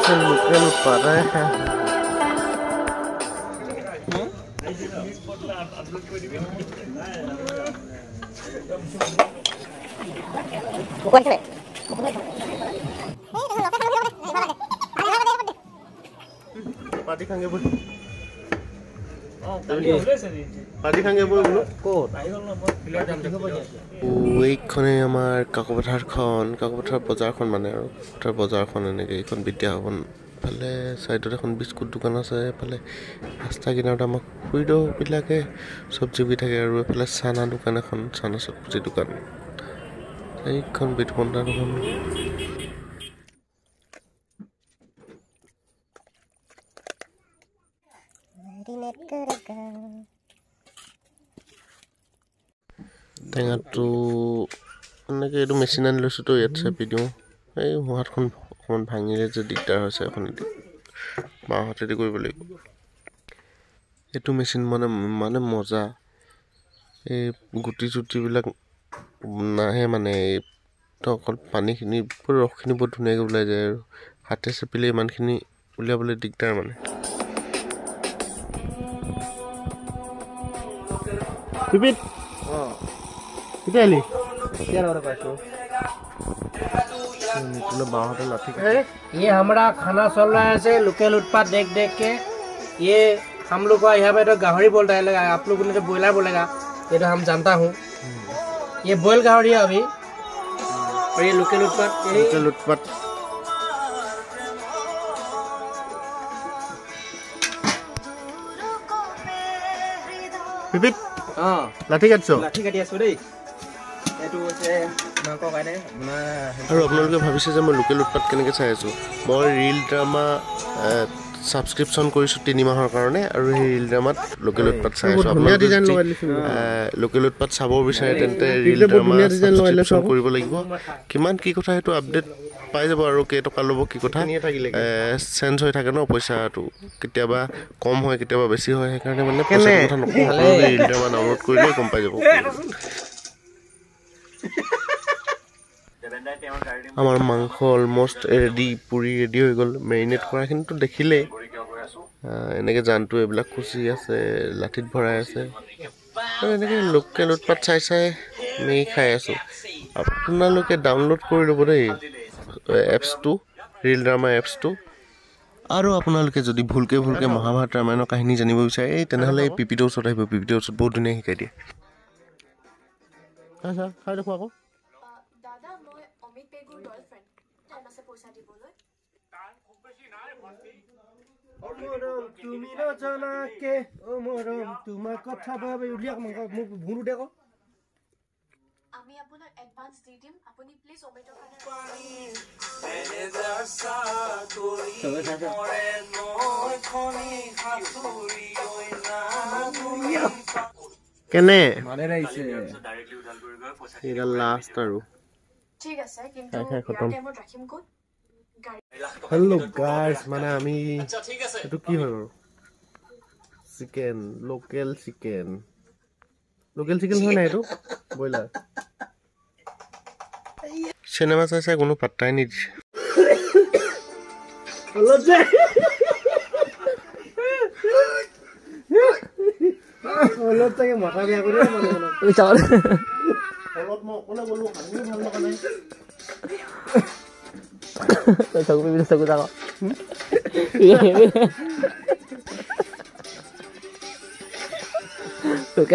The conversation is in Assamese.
আছে লোকেল উৎপাদ পাৰ্টি খাঙ্গে বল পাৰ্টি খাঙ্গে বল ক'ত এইখনে আমাৰ কাকপথাৰ বজাৰখন মানে আৰু তাৰ বজাৰখন এনেকৈ এইখন বিদ্যাভৱন ফালে চাইডত এখন বিস্কুট দোকান আছে এফালে ৰাস্তা কিনাৰত আমাক খুৰীদেউবিলাকে চব্জি বিকি থাকে আৰু এফালে চানা দোকান এখন চানা চব্জি দোকান এইখন বিদ্যাভৱন দোকান টেঙাটো এনেকৈ এইটো মেচিন আনি লৈছোঁ তো ইয়াত চেপি দিওঁ এই হাতখন অকণমান ভাঙিলে যে দিগদাৰ হৈছে এখন বাওঁ হাতেদি কৰিব লাগিব এইটো মেচিন মানে মজা এই গুটি চুটিবিলাক নাহে মানে তো অকল পানীখিনি ৰসখিনি বহুত ধুনীয়াকৈ ওলাই যায় আৰু হাতে চেপিলে ইমানখিনি উলিয়াবলৈ দিগদাৰ মানে পিপিত কেতিয়া আহিলি ये हमारा खाना चल रहा है से लोकल उत्पाद देख देख के ये हम लोग को यहाँ पे तो गाहरी बोल रहा है आप लोगों ने तो बॉयलर बोलेगा ये तो हम जानता हूँ ये बॉयल गाहरी है अभी और ये लोकल उत्पाद পিপিত লাঠি কাটিছো কাটি আছো দেই আৰু আপোনালোকে ভাবিছে যে মই লোকেল উৎপাদ কেনেকৈ চাই আছোঁ মই ৰিল ড্ৰামা ছাবস্ক্ৰিপশ্যন কৰিছোঁ 3 মাহৰ কাৰণে আৰু সেই ৰিল ড্ৰামাত লোকেল উৎপাদ চাই আছোঁ আপোনালোকে লোকেল উৎপাদ চাব বিচাৰে তেন্তে ৰিল ড্ৰামা ছাবস্ক্ৰিপশ্যন কৰিব লাগিব কিমান কি কথা সেইটো আপডেট পাই যাব আৰু কেইটকা ল'ব কি কথা চেঞ্জ হৈ থাকে ন পইচাটো কেতিয়াবা কম হয় কেতিয়াবা বেছি হয় সেইকাৰণে মানে পইচাৰ কথা নকওঁ আপোনালোকে ৰিল ড্ৰামা ডাউনলোড কৰিলেই গম পাই যাব আমাৰ মাংস অলমষ্ট ৰেডি পুৰি ৰেডি হৈ গ'ল মেৰিনেট কৰাখিনিতো দেখিলেই এনেকৈ জানটো এইবিলাক খুচি আছে লাঠিত ভৰাই আছে আৰু এনেকৈ লোকেল উৎপাদ চাই আমি খাই আছোঁ আপোনালোকে ডাউনলোড কৰি ল'ব দেই এপছটো ৰিল ড্ৰামা এপছটো আৰু আপোনালোকে যদি ভুলকৈ মহাভাৰত ৰামায়ণৰ কাহিনী জানিব বিচাৰে তেনেহ'লে এই পিপিটোৰ ওচৰত আহিব পিপিটোৰ ওচৰত বহুত ধুনীয়া শিকাই দিয়ে খাই দেখোঁ আকৌ তুমি নজনাকে ও মৰম তোমাৰ কথা ভাবে উলিয়াক মোক ভুল দে ক আমি আপোনাক এডভান্স দি দিম আপুনি প্লিজ ওমেটো কেনে মানে ৰাইছে এটা লাষ্ট আৰু ঠিক আছে কিন্তু ইয়াৰ টাইমত ৰাখিম কোন হেল্ল' গাইজ মানে আমি এইটো কি হয় বাৰু চিকেন লোকেল চিকেন হয় নাই এইটো ব্ৰইলাৰ চিনেমা চাই কোনো পাত্তাই নিদিছে মাথা বেয়া কৰি চকু